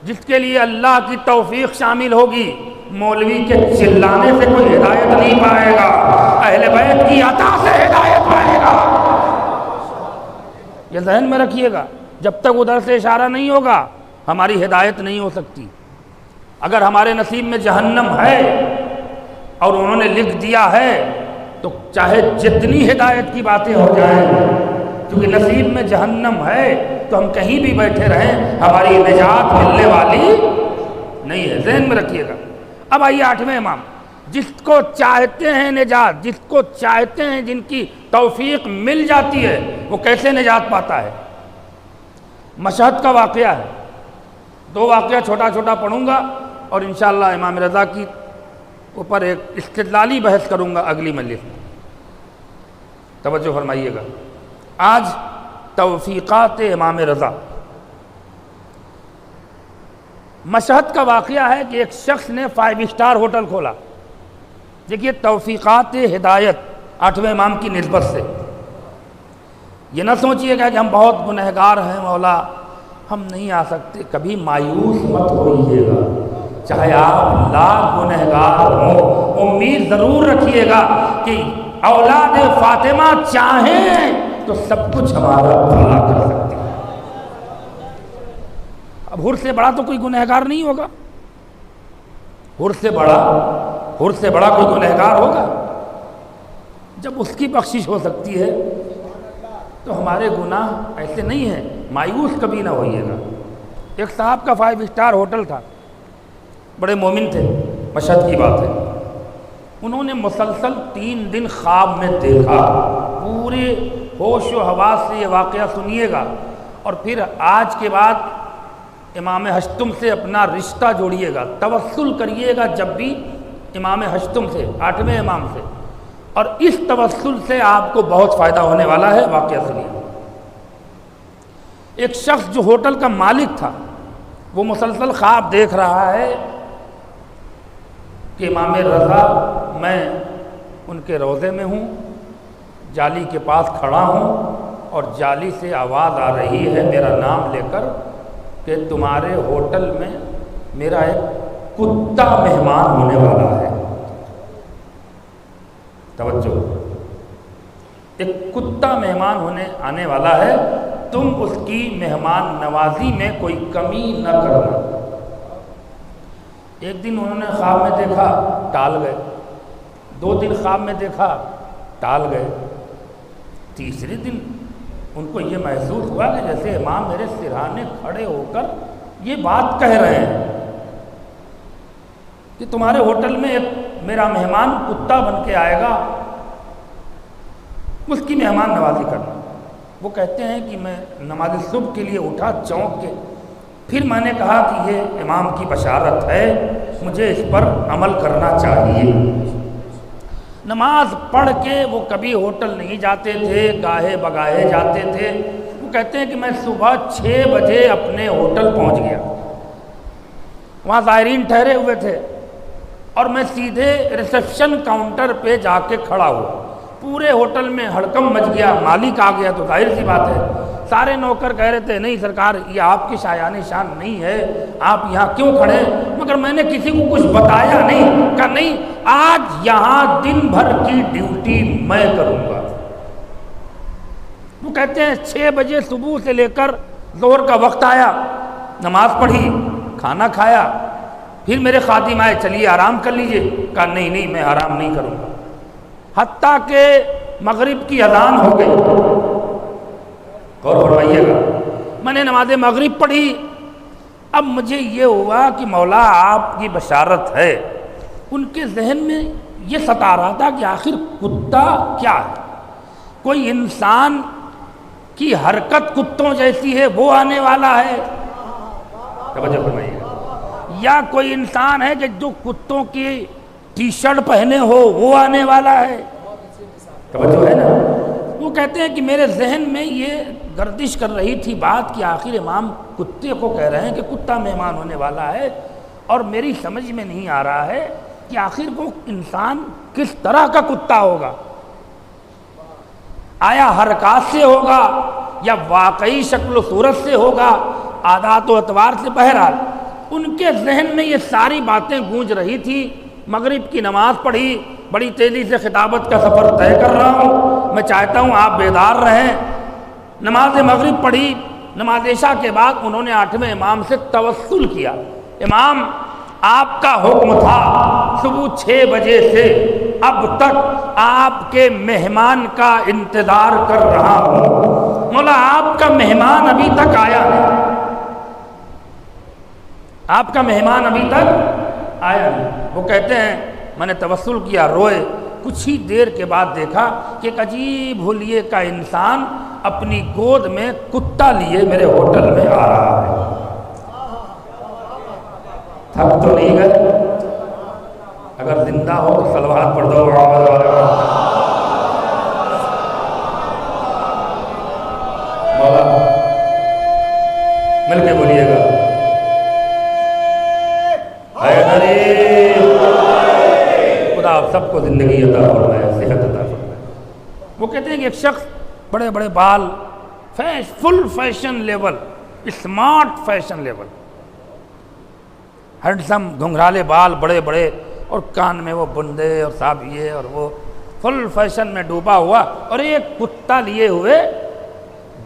جس کے لیے اللہ کی توفیق شامل ہوگی، مولوی کے چلانے سے کوئی ہدایت نہیں پائے گا، اہل بیت کی عطا سے ہدایت پائے گا۔ یہ ذہن میں رکھیے گا، جب تک ادھر سے اشارہ نہیں ہوگا ہماری ہدایت نہیں ہو سکتی۔ اگر ہمارے نصیب میں جہنم ہے اور انہوں نے لکھ دیا ہے تو چاہے جتنی ہدایت کی باتیں ہو جائیں، کیونکہ نصیب میں جہنم ہے تو ہم کہیں بھی بیٹھے رہیں ہماری نجات ملنے والی نہیں ہے، ذہن میں رکھیے گا۔ اب آئیے 8ویں امام، جس کو چاہتے ہیں نجات، جس کو چاہتے ہیں، جن کی توفیق مل جاتی ہے، وہ کیسے نجات پاتا ہے؟ مشہد کا واقعہ ہے، 2 واقعہ چھوٹا چھوٹا پڑھوں گا اور انشاءاللہ امام رضا کی اوپر ایک استدلالی بحث کروں گا اگلی مجلس میں، توجہ فرمائیے گا۔ آج توفیقات امام رضا، مشہد کا واقعہ ہے کہ ایک شخص نے 5 اسٹار ہوٹل کھولا۔ دیکھیے توفیقات ہدایت 8ویں امام کی نسبت سے، یہ نہ سوچئے گا کہ ہم بہت گنہگار ہیں مولا ہم نہیں آ سکتے، کبھی مایوس مت ہوئیے گا، چاہے آپ لاکھ گنہگار ہوں، امید ضرور رکھیے گا کہ اولاد فاطمہ چاہیں تو سب کچھ ہمارا بھلا کر سکتی ہے۔ اب حر سے بڑا تو کوئی گنہگار نہیں ہوگا، حر سے بڑا کوئی گنہگار ہوگا؟ جب اس کی بخشش ہو سکتی ہے تو ہمارے گناہ ایسے نہیں ہیں، مایوس کبھی نہ ہوئیے گا۔ ایک صاحب کا 5 اسٹار ہوٹل تھا، بڑے مومن تھے، مشہد کی بات ہے، انہوں نے مسلسل 3 دن خواب میں دیکھا، پورے ہوش و حواس سے یہ واقعہ سنیے گا، اور پھر آج کے بعد امام ہشتم سے اپنا رشتہ جوڑیے گا، توسل کریے گا جب بھی امام ہشتم سے، 8ویں امام سے، اور اس توسل سے آپ کو بہت فائدہ ہونے والا ہے۔ واقعہ سنیے۔ ایک شخص جو ہوٹل کا مالک تھا، وہ مسلسل خواب دیکھ رہا ہے کہ امام رضا، میں ان کے روضے میں ہوں، جالی کے پاس کھڑا ہوں اور جالی سے آواز آ رہی ہے میرا نام لے کر کہ تمہارے ہوٹل میں میرا ایک کتا مہمان ہونے والا ہے۔ توجہ، ایک کتا مہمان آنے والا ہے، تم اس کی مہمان نوازی میں کوئی کمی نہ کرنا۔ ایک دن انہوں نے خواب میں دیکھا، ٹال گئے، 2 دن خواب میں دیکھا، ٹال گئے، تیسرے دن ان کو یہ محسوس ہوا کہ جیسے امام میرے سرہانے کھڑے ہو کر یہ بات کہہ رہے ہیں کہ تمہارے ہوٹل میں ایک میرا مہمان کتا بن کے آئے گا، اس کی مہمان نوازی کرنا۔ وہ کہتے ہیں کہ میں نماز صبح کے لیے اٹھا چونک کے، پھر میں نے کہا کہ یہ امام کی بشارت ہے، مجھے اس پر عمل کرنا چاہیے۔ نماز پڑھ کے وہ کبھی ہوٹل نہیں جاتے تھے، گاہے بگاہے جاتے تھے۔ وہ کہتے ہیں کہ میں صبح 6 بجے اپنے ہوٹل پہنچ گیا، وہاں زائرین ٹھہرے ہوئے تھے، اور میں سیدھے ریسیپشن کاؤنٹر پہ جا کے کھڑا ہوا۔ پورے ہوٹل میں ہڑکم مچ گیا، مالک آ گیا تو ظاہر سی بات ہے سارے نوکر کہہ رہے تھے نہیں سرکار یہ آپ کی شایان شان نہیں ہے، آپ یہاں کیوں کھڑے؟ مگر میں نے کسی کو کچھ بتایا نہیں، کہا نہیں آج یہاں دن بھر کی ڈیوٹی میں کروں گا۔ وہ کہتے ہیں 6 بجے صبح سے لے کر ظہر کا وقت آیا، نماز پڑھی، کھانا کھایا، پھر میرے خادم آئے چلیے آرام کر لیجئے، کہا نہیں میں آرام نہیں کروں گا، حتیٰ کہ مغرب کی اذان ہو گئی۔ غور فرمائیے گا، میں نے نماز مغرب پڑھی، اب مجھے یہ ہوا کہ مولا آپ کی بشارت ہے۔ ان کے ذہن میں یہ ستا رہا تھا کہ آخر کتا کیا ہے؟ کوئی انسان کی حرکت کتوں جیسی ہے وہ آنے والا ہے، توجہ فرمائیے، یا کوئی انسان ہے کہ جو کتوں کی ٹی شرٹ پہنے ہو وہ آنے والا ہے، توجہ ہے نا۔ وہ کہتے ہیں کہ میرے ذہن میں یہ گردش کر رہی تھی بات کہ آخر امام کتے کو کہہ رہے ہیں کہ کتا مہمان ہونے والا ہے، اور میری سمجھ میں نہیں آ رہا ہے کہ آخر وہ انسان کس طرح کا کتا ہوگا، آیا حرکات سے ہوگا یا واقعی شکل و صورت سے ہوگا، عادات و اطوار سے؟ بہرحال ان کے ذہن میں یہ ساری باتیں گونج رہی تھی. مغرب کی نماز پڑھی, بڑی تیزی سے خطابت کا سفر طے کر رہا ہوں, میں چاہتا ہوں آپ بیدار رہیں. نماز مغرب پڑھی. نماز عشاء کے بعد انہوں نے 8ویں امام سے توسل کیا. امام آپ کا حکم تھا صبح 6 بجے سے اب تک آپ کے مہمان کا انتظار کر رہا ہوں, مولا آپ کا مہمان ابھی تک آیا نہیں, آپ کا مہمان ابھی تک آیا نہیں. وہ کہتے ہیں میں نے توسل کیا, روئے. کچھ ہی دیر کے بعد دیکھا کہ ایک عجیب حلیے کا انسان اپنی گود میں کتا لیے میرے ہوٹل میں آ رہا ہے. تھک تو نہیں گئے؟ اگر زندہ ہو تو صلوات پڑھ دو. مولا مل کے بولیے گا, خدا آپ سب کو زندگی عطا فرمائے, صحت عطا فرمائے. وہ کہتے ہیں کہ ایک شخص بڑے بڑے بال, full fashion level, smart fashion level, handsome گھنگھرالے بال بڑے بڑے, اور کان میں وہ بندے اور صابیے, اور وہ فل فیشن میں ڈوبا ہوا, اور ایک کتا لیے ہوئے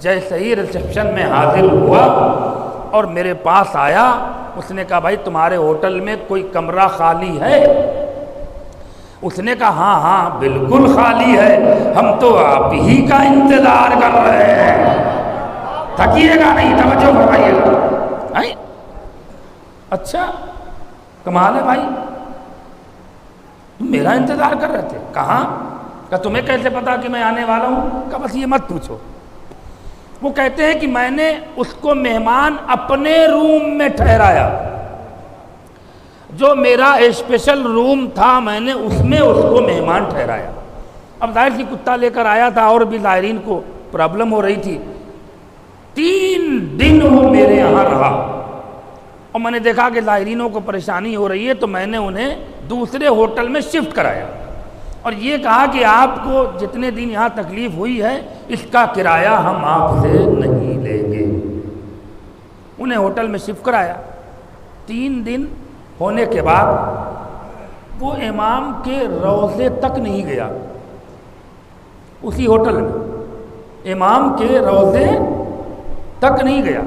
جیسے ہی ریسیپشن میں حاضر ہوا اور میرے پاس آیا. اس نے کہا بھائی تمہارے ہوٹل میں کوئی کمرہ خالی ہے؟ اس نے کہا ہاں ہاں بالکل خالی ہے, ہم تو آپ ہی کا انتظار کر رہے ہیں. تھکیے گا نہیں, توجہ فرمائیے گا. اچھا کمال ہے بھائی, تم میرا انتظار کر رہے تھے؟ کہاں؟ کہ تمہیں کیسے پتا کہ میں آنے والا ہوں؟ کہ بس یہ مت پوچھو. وہ کہتے ہیں کہ میں نے اس کو مہمان اپنے روم میں ٹھہرایا, جو میرا اسپیشل روم تھا میں نے اس میں اس کو مہمان ٹھہرایا. اب ظاہر سی کتا لے کر آیا تھا, اور بھی زائرین کو پرابلم ہو رہی تھی. 3 دن وہ میرے یہاں رہا, اور میں نے دیکھا کہ زائرینوں کو پریشانی ہو رہی ہے, تو میں نے انہیں دوسرے ہوٹل میں شفٹ کرایا, اور یہ کہا کہ آپ کو جتنے دن یہاں تکلیف ہوئی ہے اس کا کرایہ ہم آپ سے نہیں لیں گے. انہیں ہوٹل میں شفٹ کرایا. 3 دن ہونے کے بعد وہ امام کے روضے تک نہیں گیا. اسی ہوٹل میں امام کے روضے تک نہیں گیا,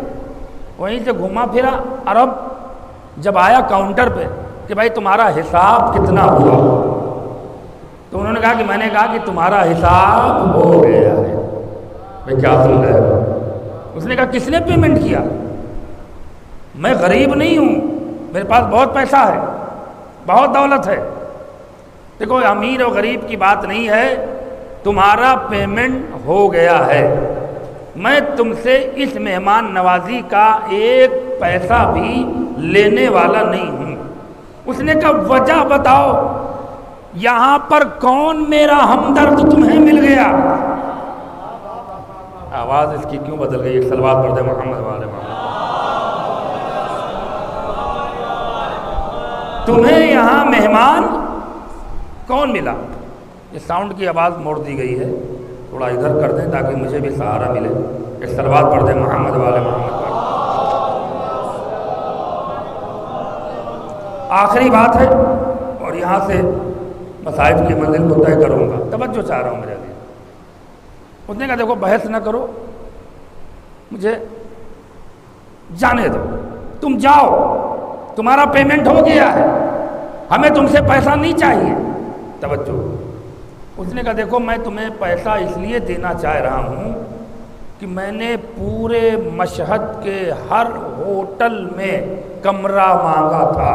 وہیں سے گھوما پھرا. اور اب جب آیا کاؤنٹر پہ کہ بھائی تمہارا حساب کتنا ہوا, تو انہوں نے کہا کہ میں نے کہا کہ تمہارا حساب ہو گیا ہے. میں کیا سن رہا ہے؟ اس نے کہا کس نے پیمنٹ کیا؟ میں غریب نہیں ہوں, میرے پاس بہت پیسہ ہے, بہت دولت ہے. دیکھو امیر اور غریب کی بات نہیں ہے, تمہارا پیمنٹ ہو گیا ہے. میں تم سے اس مہمان نوازی کا 1 پیسہ بھی لینے والا نہیں ہوں. اس نے کہا وجہ بتاؤ, یہاں پر کون میرا ہمدرد تمہیں مل گیا؟ آواز اس کی کیوں بدل گئی؟ ایک صلوات پڑھ دے محمد والے محمد. تمہیں یہاں مہمان کون ملا؟ یہ ساؤنڈ کی آواز موڑ دی گئی ہے, تھوڑا ادھر کر دیں تاکہ مجھے بھی سہارا ملے. ایک صلوات پڑھ دے محمد والے محمد. آخری بات ہے, اور یہاں سے مصائب کی منزل کو طے کروں گا, توجہ چاہ رہا ہوں میرے لیے. اس نے کہا دیکھو بحث نہ کرو, مجھے جانے دو, تم جاؤ, تمہارا پیمنٹ ہو گیا ہے, ہمیں تم سے پیسہ نہیں چاہیے. توجہ. اس نے کہا دیکھو میں تمہیں پیسہ اس لیے دینا چاہ رہا ہوں کہ میں نے پورے مشہد کے ہر ہوٹل میں کمرہ مانگا تھا,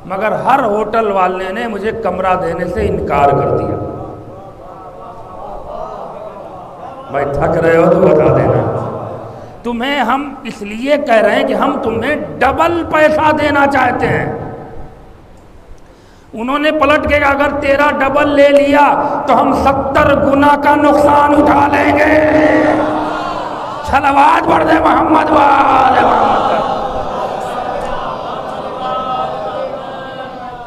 مگر ہر ہوٹل والے نے مجھے کمرہ دینے سے انکار کر دیا. بھائی تھک رہے ہو تو بتا دینا. تمہیں ہم اس لیے کہہ رہے ہیں کہ ہم تمہیں ڈبل پیسہ دینا چاہتے ہیں. انہوں نے پلٹ کے کہا اگر تیرا ڈبل لے لیا تو ہم 70 گنا کا نقصان اٹھا لیں گے. صلوات پڑھ دے محمد والے محمد.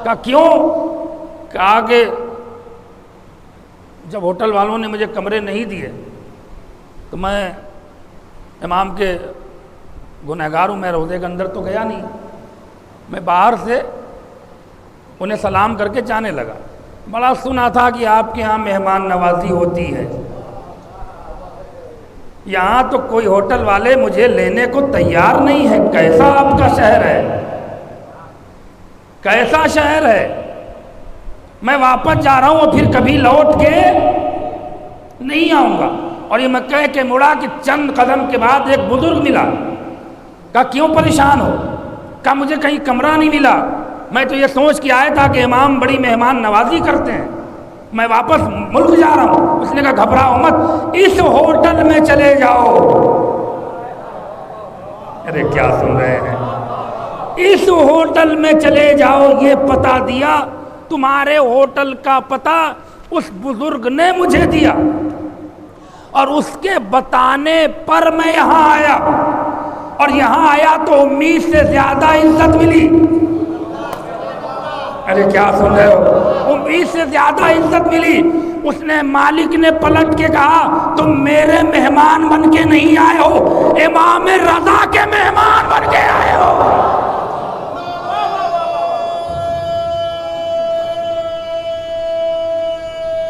کہا کیوں؟ کہا کہ جب ہوٹل والوں نے مجھے کمرے نہیں دیے تو میں امام کے گنہگار ہوں, میں روضے کے اندر تو گیا نہیں. میں باہر سے انہیں سلام کر کے جانے لگا. بڑا سنا تھا کہ آپ کے ہاں مہمان نوازی ہوتی ہے. یہاں تو کوئی ہوٹل والے مجھے لینے کو تیار نہیں ہے. کیسا آپ کا شہر ہے, کیسا شہر ہے. میں واپس جا رہا ہوں اور پھر کبھی لوٹ کے نہیں آؤں گا. اور یہ میں کہہ کے مڑا کہ چند قدم کے بعد ایک بزرگ ملا. کہا کیوں پریشان ہو؟ کہا مجھے کہیں کمرہ نہیں ملا. میں تو یہ سوچ کے آیا تھا کہ امام بڑی مہمان نوازی کرتے ہیں, میں واپس ملک جا رہا ہوں. اس نے کہا گھبراؤ مت, اس ہوٹل میں چلے جاؤ. ارے کیا سن رہے ہیں, اس ہوٹل میں چلے جاؤ. یہ پتہ دیا, تمہارے ہوٹل کا پتہ اس بزرگ نے مجھے دیا, اور اس کے بتانے پر میں یہاں آیا. اور یہاں آیا تو امید سے زیادہ عزت ملی. ارے کیا سن رہے ہو, امید سے زیادہ عزت ملی. اس نے مالک نے پلٹ کے کہا تم میرے مہمان بن کے نہیں آئے ہو, امام رضا کے مہمان بن کے آئے ہو.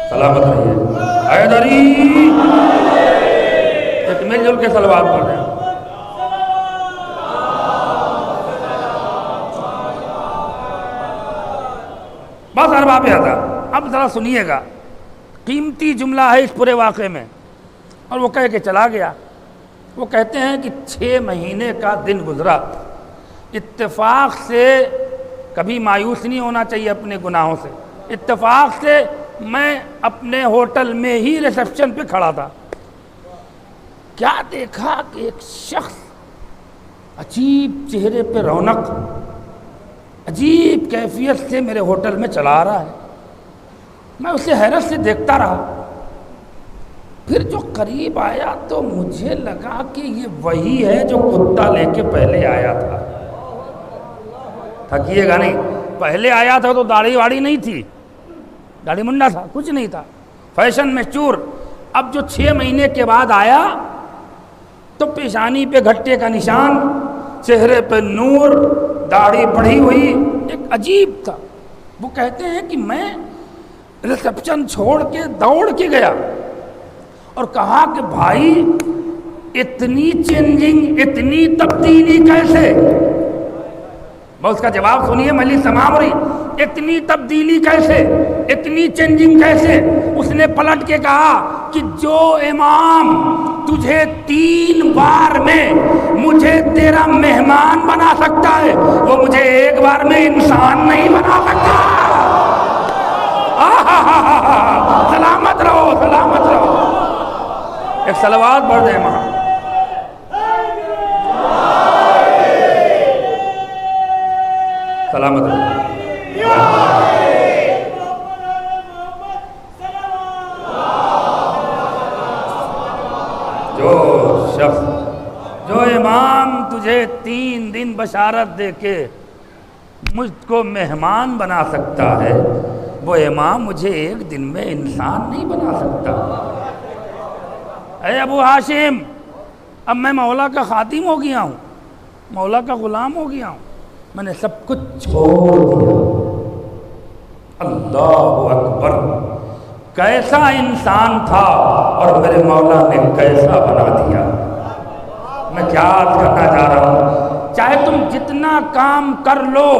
سلامت رہیے حیدری. ایک مل جل کے صلوات پڑھ رہے ہیں. بس ہر بات آتا. اب ذرا سنیے گا, قیمتی جملہ ہے اس پورے واقعے میں. اور وہ کہہ کے چلا گیا. وہ کہتے ہیں کہ 6 مہینے کا دن گزرا. اتفاق سے کبھی مایوس نہیں ہونا چاہیے اپنے گناہوں سے. اتفاق سے میں اپنے ہوٹل میں ہی ریسیپشن پہ کھڑا تھا. کیا دیکھا کہ ایک شخص عجیب چہرے پہ رونق, عجیب کیفیت سے میرے ہوٹل میں چلا رہا ہے. میں اسے حیرت سے دیکھتا رہا. پھر جو قریب آیا تو مجھے لگا کہ یہ وہی ہے جو کتا لے کے پہلے آیا تھا. تھکیے گا نہیں, پہلے آیا تھا تو داڑھی واڑی نہیں تھی, داڑھی منڈا تھا, کچھ نہیں تھا, فیشن میں چور. اب جو 6 مہینے کے بعد آیا تو پیشانی پہ گھٹے کا نشان, چہرے پہ نور, داڑھی بڑھی ہوئی, ایک عجیب تھا. وہ کہتے ہیں کہ میں ریسیپشن چھوڑ کے دوڑ کے گیا اور کہا کہ بھائی اتنی چینجنگ, اتنی تبدیلی کیسے؟ میں اس کا جواب سنیے, مجلس تمام ہو رہی. اتنی تبدیلی کیسے, اتنی چینجنگ کیسے؟ اس نے پلٹ کے کہا کہ جو امام تجھے 3 بار میں مجھے تیرا مہمان بنا سکتا ہے, وہ مجھے 1 بار میں انسان نہیں بنا سکتا. سلامت رہو, سلامت رہو. ایک صلوات پڑھ دیں وہاں. سلامت رہو. جو شخص, جو امام تجھے 3 دن بشارت دے کے مجھ کو مہمان بنا سکتا ہے, وہ امام مجھے 1 دن میں انسان نہیں بنا سکتا. اے ابو ہاشم, اب میں مولا کا خادم ہو گیا ہوں, مولا کا غلام ہو گیا ہوں, میں نے سب کچھ چھوڑ دیا. اللہ اکبر, کیسا انسان تھا اور میرے مولا نے کیسا بنا دیا. میں کیا عرض کرنا چاہ رہا ہوں, چاہے تم جتنا کام کر لو,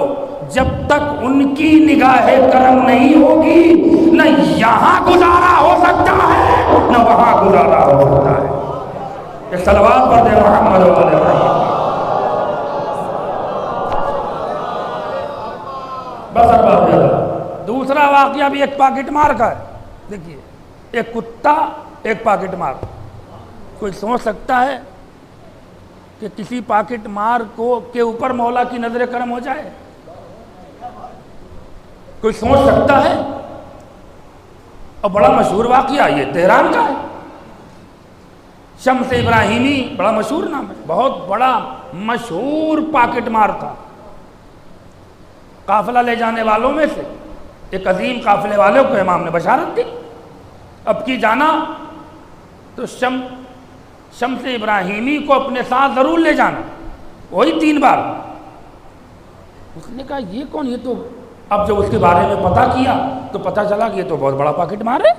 جب تک ان کی نگاہ کرم نہیں ہوگی, نہ یہاں گزارا ہو سکتا ہے نہ وہاں گزارا ہو سکتا ہے. یہ صلوات پڑھ دے محمد علیہ وسلم. بس اب بات. دوسرا واقعہ بھی ایک پاکٹ مار کا ہے. دیکھیے, ایک کتا, ایک پاکٹ مار. کوئی سوچ سکتا ہے کہ کسی پاکٹ مار کو کے اوپر مولا کی نظر کرم ہو جائے؟ کوئی سوچ سکتا ہے؟ اور بڑا مشہور واقعہ یہ تہران کا ہے. شمس ابراہیمی بڑا مشہور نام ہے, بہت بڑا مشہور پاکٹ مار تھا. قافلہ لے جانے والوں میں سے ایک عظیم قافلے والوں کو امام نے بشارت دی, اب کی جانا تو شمس ابراہیمی کو اپنے ساتھ ضرور لے جانا. وہی 3 بار. اس نے کہا یہ کون؟ یہ تو اب جب اس کے بارے میں پتہ کیا تو پتہ چلا کہ یہ تو بہت بڑا پاکٹ مار ہے۔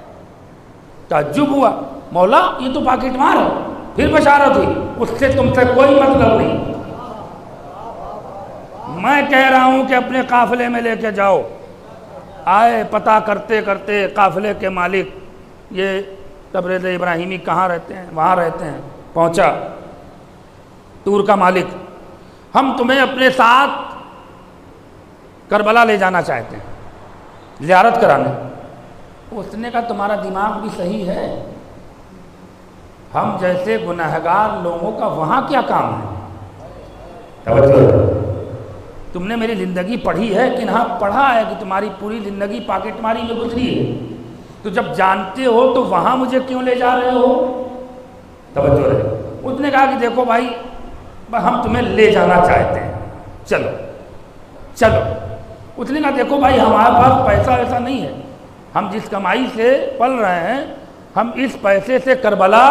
تعجب ہوا، مولا یہ تو پاکٹ مار ہے۔ پھر بشارت ہوئی، اس سے تم سے کوئی مطلب نہیں، میں کہہ رہا ہوں کہ اپنے قافلے میں لے کے جاؤ۔ آئے، پتہ کرتے کرتے قافلے کے مالک یہ تبریز ابراہیمی کہاں رہتے ہیں؟ وہاں رہتے ہیں۔ پہنچا ٹور کا مالک، ہم تمہیں اپنے ساتھ کربلا لے جانا چاہتے ہیں، زیارت کرانے۔ اس نے کہا تمہارا دماغ بھی صحیح ہے، ہم جیسے گناہگار لوگوں کا وہاں کیا کام ہے؟ تم نے میری زندگی پڑھی ہے کہ نہ پڑھا ہے کہ تمہاری پوری زندگی پاکٹ ماری میں گزری ہے، تو جب جانتے ہو تو وہاں مجھے کیوں لے جا رہے ہو؟ توجہ رہے۔ اس نے کہا کہ دیکھو بھائی، ہم تمہیں لے جانا چاہتے ہیں، چلو چلو۔ اس نے کہا دیکھو بھائی، ہمارے پاس پیسہ ایسا نہیں ہے، ہم جس کمائی سے پل رہے ہیں، ہم اس پیسے سے کربلا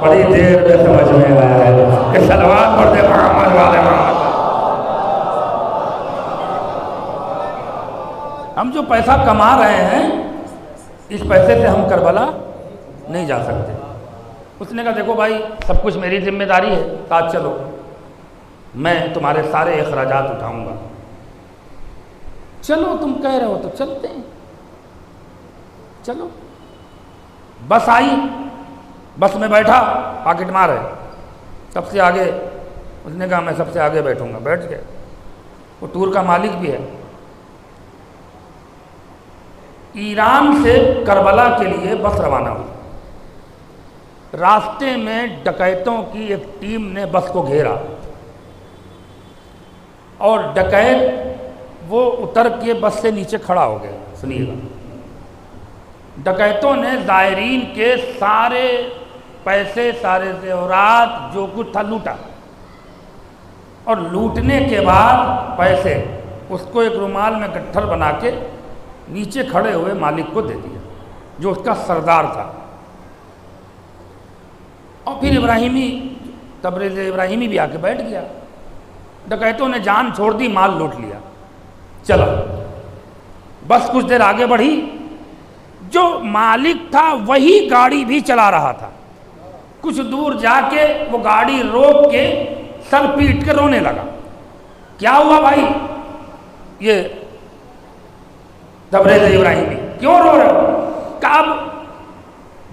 بڑی دیر میں سمجھ میں آیا ہے کہ صلوات پڑھ دے محمد والے محمد۔ ہم جو پیسہ کما رہے ہیں، اس پیسے سے ہم کربلا نہیں جا سکتے۔ اس نے کہا دیکھو بھائی، سب کچھ میری ذمہ داری ہے، ساتھ چلو، میں تمہارے سارے اخراجات اٹھاؤں گا۔ چلو تم کہہ رہے ہو تو چلتے ہیں، چلو۔ بس آئی، بس میں بیٹھا، پاکٹ مار ہے سب سے آگے۔ اس نے کہا میں سب سے آگے بیٹھوں گا، بیٹھ گئے۔ وہ ٹور کا مالک بھی ہے۔ ایران سے کربلا کے لیے بس روانہ ہوئی۔ راستے میں ڈکیتوں کی ایک ٹیم نے بس کو گھیرا، اور ڈکیت وہ اتر کے بس سے نیچے کھڑا ہو گیا۔ سنیے گا، ڈکیتوں نے زائرین کے سارے پیسے، سارے زیورات، جو کچھ تھا لوٹا، اور لوٹنے کے بعد پیسے اس کو ایک رومال میں گٹھر بنا کے نیچے کھڑے ہوئے مالک کو دے دیا، جو اس کا سردار تھا۔ اور پھر ابراہیمی، تبریز ابراہیمی بھی آ کے بیٹھ گیا۔ ڈکیتوں نے جان چھوڑ دی، مال لوٹ لیا، چلا۔ بس کچھ دیر آگے بڑھی، جو مالک تھا وہی گاڑی بھی چلا رہا تھا۔ کچھ دور جا کے وہ گاڑی روک کے سر پیٹ کے رونے لگا۔ کیا ہوا بھائی؟ یہ تبریز ابراہیمی، کیوں رو رہے ہو؟ کہ اب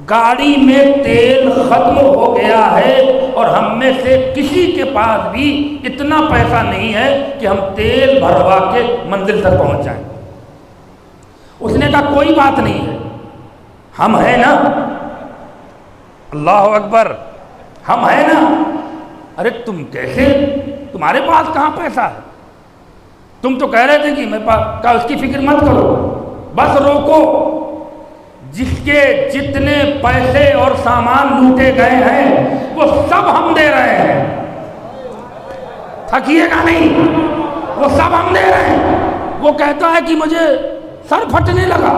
گاڑی میں تیل ختم ہو گیا ہے، اور ہم میں سے کسی کے پاس بھی اتنا پیسہ نہیں ہے کہ ہم تیل بھروا کے منزل تک پہنچ جائیں۔ اس نے کہا کوئی بات نہیں ہے، ہم ہیں نا، اللہ اکبر، ہم ہیں نا۔ ارے تم کیسے، تمہارے پاس کہاں پیسہ ہے؟ تم تو کہہ رہے تھے کہ میرے پاس، کہا اس کی فکر مت کرو، بس روکو، جس کے جتنے پیسے اور سامان لوٹے گئے ہیں وہ سب ہم دے رہے ہیں، تھکیے گا نہیں، وہ سب ہم دے رہے ہیں۔ وہ کہتا ہے کہ مجھے سر پھٹنے لگا،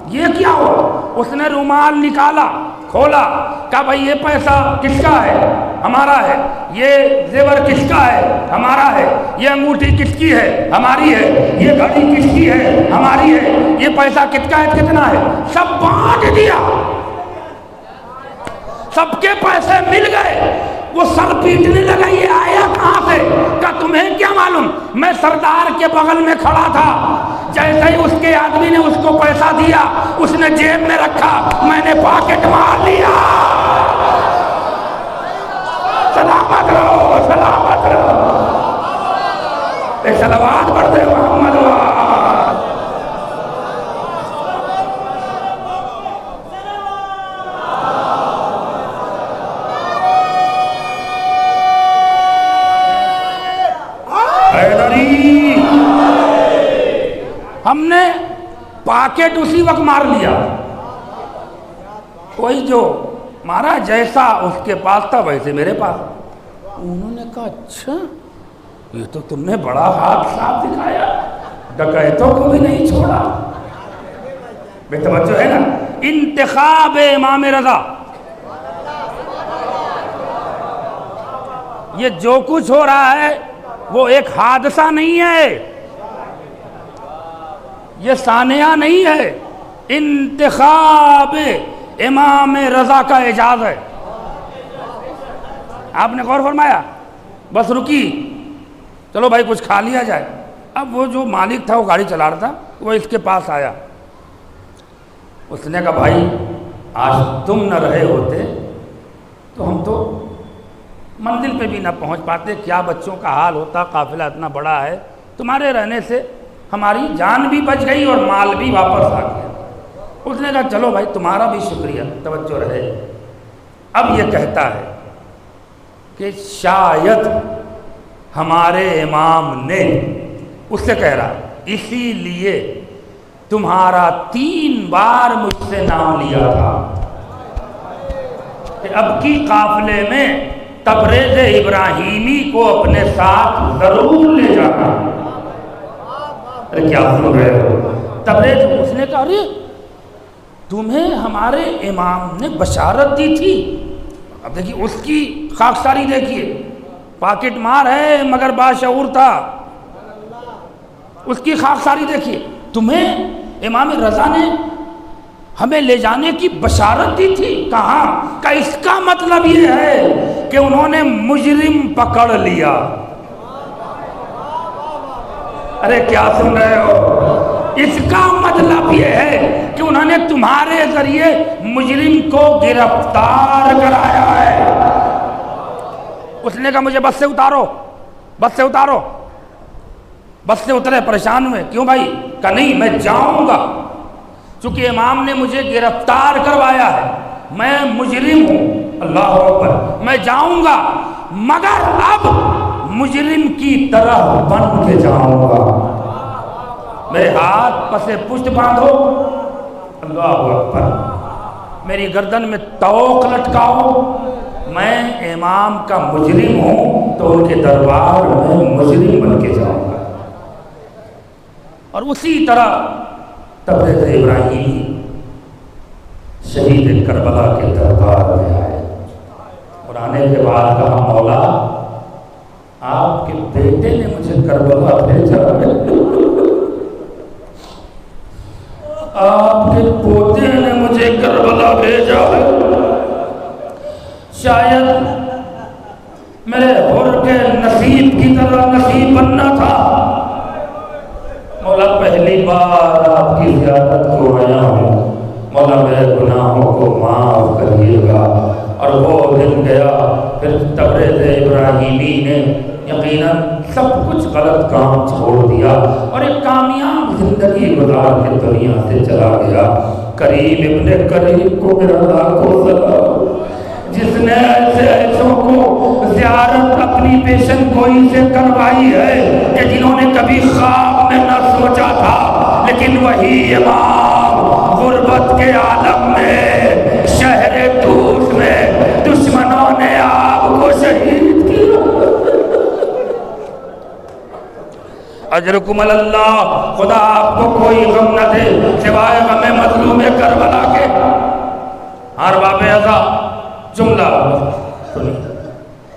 یہ کیا ہوا؟ اس نے رومال نکالا، کھولا، کہا بھائی یہ پیسہ کس کا ہے؟ ہمارا ہے۔ یہ زیور کس کا ہے؟ ہمارا ہے۔ یہ انگوٹھی کس کی ہے؟ ہماری ہے۔ یہ گھڑی کس کی ہے؟ ہماری ہے۔ یہ پیسہ کس کا ہے؟ کتنا ہے؟ سب بانٹ دیا، سب کے پیسے مل گئے۔ وہ سر پیٹنے لگا، یہ آیا کہاں سے؟ کہ تمہیں کیا معلوم، میں سردار کے بغل میں کھڑا تھا، جیسے ہی اس کے آدمی نے اس کو پیسہ دیا، اس نے جیب میں رکھا، میں نے پاکٹ مار لیا۔ سلامت رہو، سلامت رہو، صلوات پڑھتے محمد وآل۔ ہم نے پاکٹ اسی وقت مار لیا، کوئی جو مارا جیسا اس کے پاس تھا ویسے میرے پاس۔ انہوں نے کہا اچھا، یہ تو تم نے بڑا ہاتھ صاف دکھایا، ڈکیتوں کو بھی نہیں چھوڑا۔ بے توجہ ہے نا، انتخاب امام رضا یہ جو کچھ ہو رہا ہے وہ ایک حادثہ نہیں ہے، یہ ثانیہ نہیں ہے، انتخاب امام رضا کا اعجاز ہے۔ آپ نے غور فرمایا؟ بس رکی، چلو بھائی کچھ کھا لیا جائے۔ اب وہ جو مالک تھا وہ گاڑی چلا رہا تھا، وہ اس کے پاس آیا، اس نے کہا بھائی آج تم نہ رہے ہوتے تو ہم تو منزل پہ بھی نہ پہنچ پاتے، کیا بچوں کا حال ہوتا، قافلہ اتنا بڑا ہے، تمہارے رہنے سے ہماری جان بھی بچ گئی اور مال بھی واپس آ گیا۔ اس نے کہا چلو بھائی تمہارا بھی شکریہ، توجہ رہے۔ اب یہ کہتا ہے کہ شاید ہمارے امام نے، اس سے کہہ رہا اسی لیے تمہارا 3 بار مجھ سے نام لیا تھا کہ اب کی قافلے میں تبریز ابراہیمی کو اپنے ساتھ ضرور لے جانا۔ ارے کیا سن رہے ہو؟ تبریز، اس نے کہا ارے تمہیں ہمارے امام نے بشارت دی تھی۔ اب دیکھیے اس کی خاکساری دیکھیے، پاکٹ مار ہے مگر باشعور تھا، اس کی خاکساری دیکھیے، تمہیں امام رضا نے ہمیں لے جانے کی بشارت دی تھی۔ کہاں کہ اس کا مطلب یہ ہے کہ انہوں نے مجرم پکڑ لیا۔ ارے کیا سن رہے ہو؟ اس کا مطلب یہ ہے کہ انہوں نے تمہارے ذریعے مجرم کو گرفتار کرایا ہے۔ اس نے کہا مجھے بس سے اتارو، بس سے اتارو۔ بس سے اترے، پریشان ہوئے، کیوں بھائی؟ کہا نہیں میں جاؤں گا، چونکہ امام نے مجھے گرفتار کروایا ہے، میں مجرم ہوں، اللہ اکبر، میں جاؤں گا مگر اب مجرم کی طرح بن کے جاؤں گا۔ میرے ہاتھ پسے پشت باندھو، اللہ اکبر، میری گردن میں توق لٹکاؤ، میں امام کا مجرم ہوں تو ان کے دربار میں مجرم بن کے جاؤں گا۔ اور اسی طرح تبریز ابراہیمی شہید کربلا کے دربار میں آئے اور آنے کے بعد کہا مولا آپ کے بیٹے نے مجھے کربلا بھیجا ہے، آپ کے پوتے نے مجھے کربلا بھیجا ہے، شاید میرے حر کے نصیب کی طرح نصیب بننا تھا۔ مولا پہلی بار آپ کی زیارت کو آیا ہوں، مولا میرے گناہوں کو معاف کریے گا۔ اور وہ دن گیا، پھر تبریز ابراہیمی نے یقیناً سب کچھ غلط کام چھوڑ دیا اور ایک کامیاب زندگی گزار کے دنیا سے چلا گیا۔ کریم ابن کریم کو میرا لاکھوں سلام، جس نے ایسوں کو زیارت اپنی پیشن گوئی سے کروائی ہے کہ جنہوں نے کبھی خواب میں نہ سوچا تھا، لیکن وہی امام غربت کے عالم میں، شہر طوس میں دشمنوں نے آپ کو شہید کیا۔ اجرکم اللہ، خدا آپ کو کوئی غم نہ دے سوائے غم مظلوم کربلا کے۔ ہر باب ازا جملہ سنیے،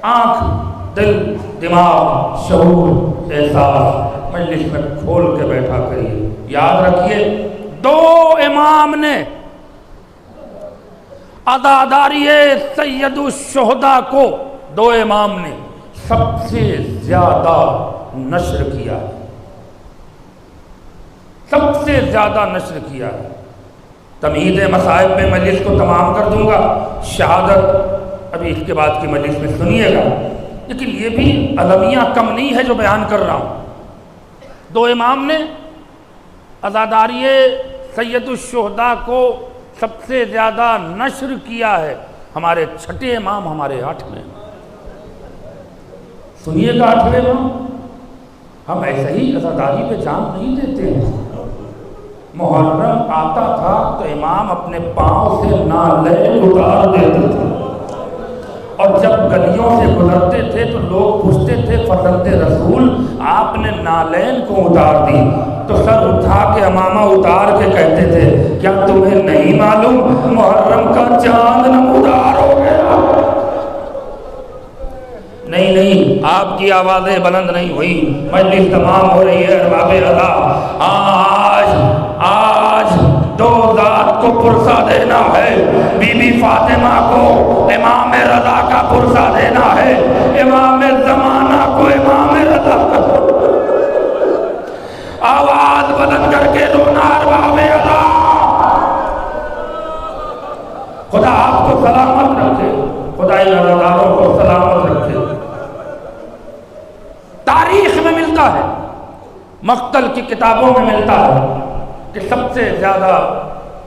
آنکھ، دل، دماغ، شعور، احساس مجلس میں کھول کے بیٹھا کریے۔ یاد رکھیے 2 امام نے عزاداری سید الشہداء کو، 2 امام نے سب سے زیادہ نشر کیا ہے، سب سے زیادہ نشر کیا ہے۔ تمہید مصائب میں مجلس کو تمام کر دوں گا، شہادت ابھی اس کے بعد کی مجلس میں سنیے گا، لیکن یہ بھی المیہ کم نہیں ہے جو بیان کر رہا ہوں۔ 2 امام نے عزاداری سید الشہداء کو سب سے زیادہ نشر کیا ہے، ہمارے 6 امام، ہمارے 8ویں۔ سنیے گا 8ویں امام، ہم ایسے ہی عزاداری پہ جان نہیں دیتے ہیں۔ محرم آتا تھا تو امام اپنے پاؤں سے نالین اتار دیتے تھے، اور جب گلیوں سے گزرتے تھے تو لوگ پوچھتے تھے فرزند رسول آپ نے نالین کو اتار دی، تو سر اٹھا کے امامہ اتار کے کہتے تھے کیا تمہیں نہیں معلوم محرم کا چاند نمودار ہو گیا؟ نہیں نہیں، آپ کی آوازیں بلند نہیں ہوئی، مجلس تمام ہو رہی ہے ارباب رضا۔ آج دو ذات کو پرسہ دینا ہے، بی بی فاطمہ کو امام رضا کا پرسہ دینا ہے، امام زمانہ کو امام رضا کا۔ آواز بلند کر کے رونا ارباب رضا۔ خدا آپ کو سلامت رکھے، خدا ان عزاداروں کو سلامت رکھے۔ تاریخ میں ملتا ہے، مقتل کی کتابوں میں ملتا ہے کہ سب سے زیادہ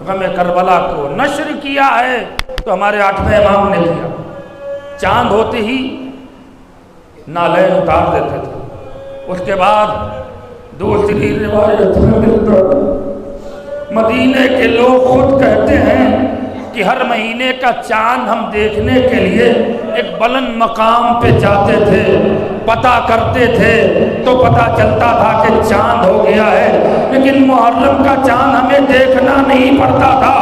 غم کربلا کو نشر کیا ہے تو ہمارے 8ویں امام نے کیا۔ چاند ہوتے ہی نالین اتار دیتے تھے۔ اس کے بعد دوسری روایت میں ملتا ہے، مدینے کے لوگ خود کہتے ہیں کہ ہر مہینے کا چاند ہم دیکھنے کے لیے ایک بلند مقام پہ جاتے تھے، پتہ کرتے تھے تو پتہ چلتا تھا کہ چاند ہو گیا ہے، لیکن محرم کا چاند ہمیں دیکھنا نہیں پڑتا تھا۔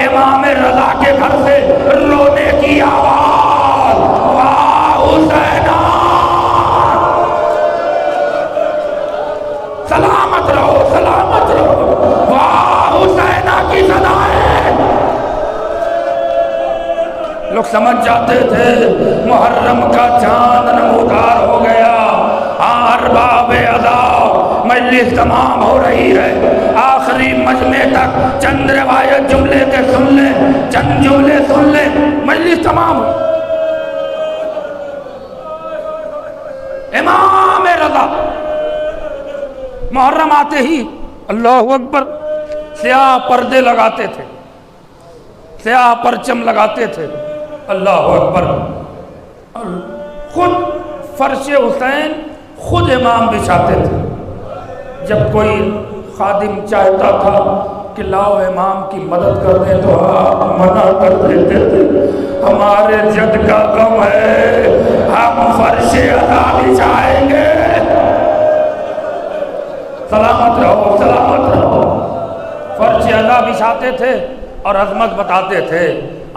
امام رضا کے گھر سے رونے کی آواز، واہ حسینہ، سلامت رہو سلامت رہو، واہ حسینہ کی صدائیں۔ لوگ سمجھ جاتے تھے محرم کا چاند نمودار ہو گیا۔ ارباب ادا، مجلس تمام ہو رہی ہے، آخری مجمع تک چند روایت جملے کے سن لیں، چند جملے سن لیں، مجلس تمام ہو۔ امام رضا محرم آتے ہی اللہ اکبر سیاہ پردے لگاتے تھے، سیاہ پرچم لگاتے تھے، اللہ اکبر، خود فرش حسین خود امام بچھاتے تھے۔ جب کوئی خادم چاہتا تھا کہ لاؤ امام کی مدد کر دیں تو آپ منع کر دیتے تھے، ہمارے جد کا غم ہے، ہم فرش ادا بچھائیں گے۔ سلامت رہو سلامت رہو۔ فرش ادا بچھاتے تھے اور عظمت بتاتے تھے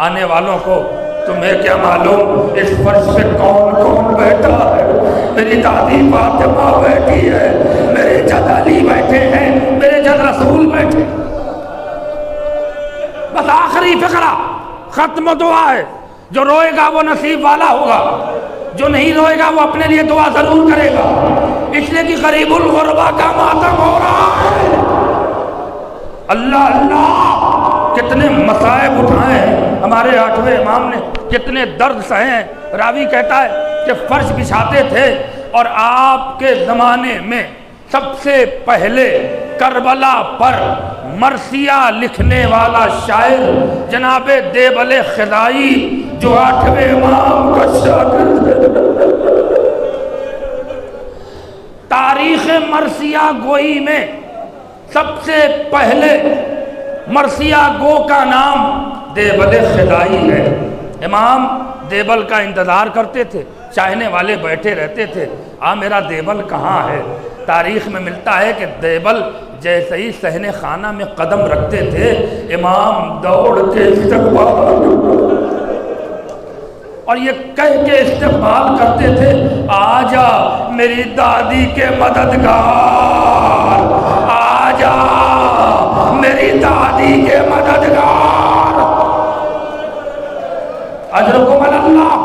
آنے والوں کو، تمہیں کیا معلوم اس فرش پہ کون کون بیٹھا ہے؟ میری دادی فاطمہ بیٹھی ہے، میرے جد علی بیٹھے ہیں، میرے جد رسول بیٹھے۔ بس آخری فقرہ ختم دعا ہے، جو روئے گا وہ نصیب والا ہوگا، جو نہیں روئے گا وہ اپنے لیے دعا ضرور کرے گا، اس لیے کہ غریب الغربا کا ماتم ہو رہا ہے۔ اللہ اللہ، کتنے مصائب اٹھائے ہیں ہمارے 8ویں امام نے، کتنے درد سہے ہیں۔ راوی کہتا ہے کہ فرش بچھاتے تھے اور آپ کے زمانے میں سب سے پہلے کربلا پر مرثیہ لکھنے والا شاعر جناب دیبل خدائی، جو 8ویں امام کا شاگرد ہے، تاریخ مرثیہ گوئی میں سب سے پہلے مرثیہ گو کا نام دیبل خدائی ہے۔ امام دیبل کا انتظار کرتے تھے، چاہنے والے بیٹھے رہتے تھے، میرا دیبل کہاں ہے؟ تاریخ میں ملتا ہے کہ دیبل جیسے ہی صحن خانہ میں قدم رکھتے تھے، امام دوڑ کے استقبال اور یہ کہہ کے استقبال کرتے تھے، آجا میری دادی کے مددگار، آجا میری دادی کے مددگار، اجرکم اللہ۔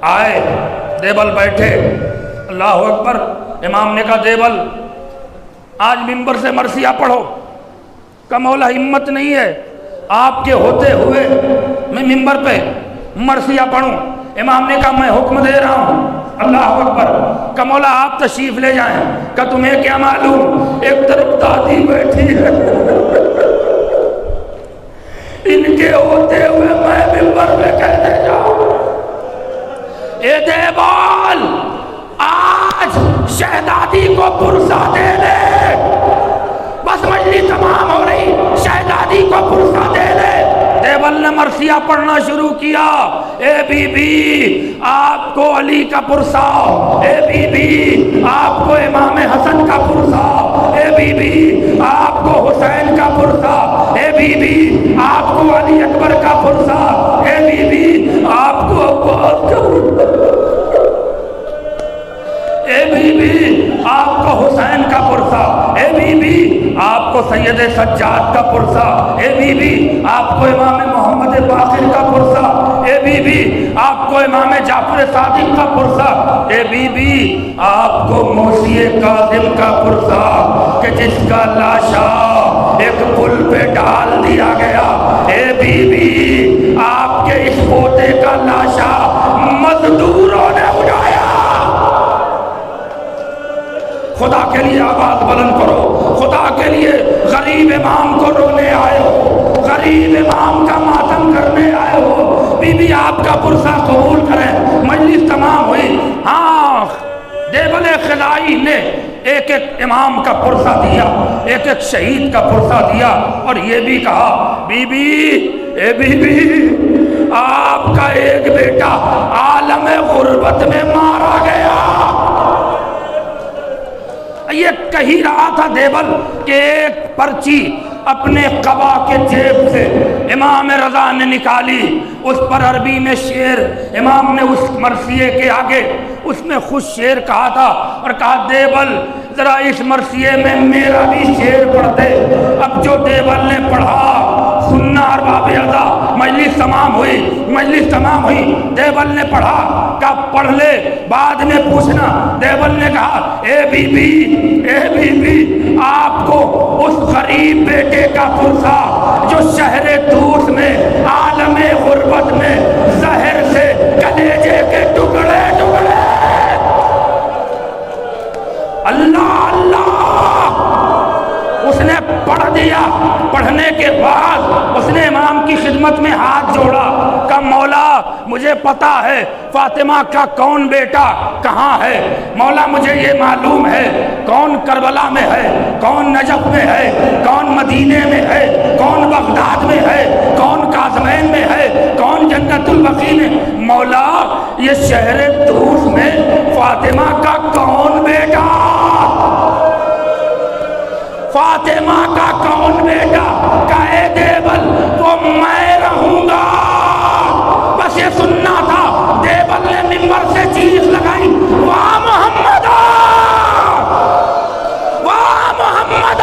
آئے دیبل بیٹھے، اللہ اکبر۔ امام نے کہا دیبل آج ممبر سے مرثیہ پڑھو۔ کہ مولا ہمت نہیں ہے آپ کے ہوتے ہوئے میں ممبر پہ مرثیہ پڑھوں۔ امام نے کہا میں حکم دے رہا ہوں، اللہ اکبر۔ کہ مولا آپ تشریف لے جائیں۔ کہ تمہیں کیا معلوم، ایک طرف دادی بیٹھی ہے، ان کے ہوتے ہوئے میں ممبر پہ کہتے جاؤں، اے دیبال آج شہزادی کو پرسہ دے دے۔ بس مجلس تمام ہو رہی، شہزادی کو پرسہ دے دے۔ دیبل نے مرثیہ پڑھنا شروع کیا، اے بی بی آپ کو علی کا پرسہ، اے بی بی آپ کو امام حسن کا پرسہ، اے بی بی آپ کو حسین کا پرسہ، اے بی بی آپ کو علی اکبر کا پرسہ، اے بی بی آپ کو عباس کا پرسہ۔ آپ کو سید سجاد کا پرسہ، اے بی بی آپ کو امام محمد باقر کا پرسہ، اے بی بی آپ کو امام جعفر صادق کا پرسہ، اے بی بی آپ کو موسی کاظم کا پرسہ کہ جس کا لاشا ایک پل پہ ڈال دیا گیا، اے بی بی آپ کے اس پوتے کا لاشا مزدوروں نے اٹھایا۔ خدا کے لیے آواز بلند کرو، خدا کے لیے غریب امام کو رونے آئے ہو، غریب امام کا ماتم کرنے آئے ہو، بی بی آپ کا پرسہ قبول کریں۔ مجلس تمام ہوئی، ہاں دیوبند خدائی نے ایک ایک امام کا پرسہ دیا، ایک ایک شہید کا پرسہ دیا، اور یہ بھی کہا بی بی اے بی بی آپ کا ایک بیٹا عالم غربت میں مارا گیا۔ یہ کہی رہا تھا دیوبند کہ ایک پرچی اپنے قبا کے جیب سے امام رضا نے نکالی، اس پر عربی میں شعر، امام نے اس مرثیے کے آگے اس میں خود شعر کہا تھا اور کہا دیوبند ذرا اس مرثیے میں میرا بھی شعر پڑھ دے۔ اب جو دیوبند نے پڑھا سننا ارباب ادا، مجلس تمام ہوئی، مجلس تمام ہوئی، دیوبند نے پڑھا، کہا پڑھ لے بعد میں پوچھنا۔ دیوبند نے کہا اے بی بی اے بی بی آپ کو اس غریب بیٹے کا پرسہ جو شہر طوس میں عالم غربت میں زہر سے کلیجے کے ٹکڑے ٹکڑے، اللہ اللہ اس نے پڑھ دیا۔ پڑھنے کے بعد اس نے امام کی خدمت میں ہاتھ جوڑا، کہا مولا مجھے پتا ہے فاطمہ کا کون بیٹا کہاں ہے، مولا مجھے یہ معلوم ہے کون کربلا میں ہے، کون نجف میں ہے، کون مدینے میں ہے، کون بغداد میں ہے، کون کاظمین میں ہے، کون جنت البقیع میں۔ مولا یہ شہر طوس میں فاطمہ کا کون بیٹا، فاطمہ کا کون بیٹا، کہے دیوبند وہ میں رہوں گا۔ بس یہ سننا تھا، دیوبند نے منبر سے چیخ لگائی واہ محمد واہ محمد۔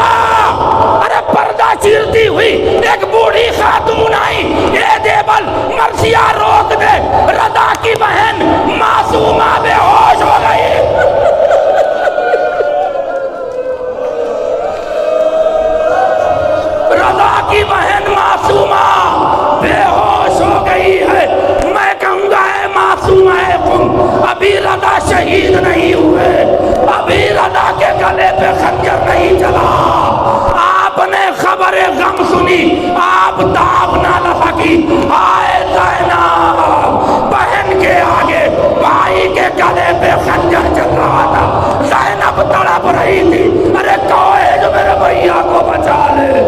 ارے پردہ چیرتی ہوئی ایک بوڑھی خاتون آئی، اے دیوبند مرثیہ روک دے، رضا کی بہن معصومہ بے ہوش ہو گئی۔ رضا کی بہن معصومہ بے ہوش ہو گئی ہے۔ میں کہوں گا اے معصومہ قم، ابھی رضا شہید نہیں ہوئے، ابھی رضا کے گلے پہ خنجر نہیں چلا۔ آپ نے خبر غم سنی، آپ تاب نہ لسکی، آئے زینب بہن کے آگے بھائی کے گلے پہ خنجر چل رہا تھا، زینب تڑپ رہی تھی، ارے کوئی ہے جو میرے بھیا کو بچا لے۔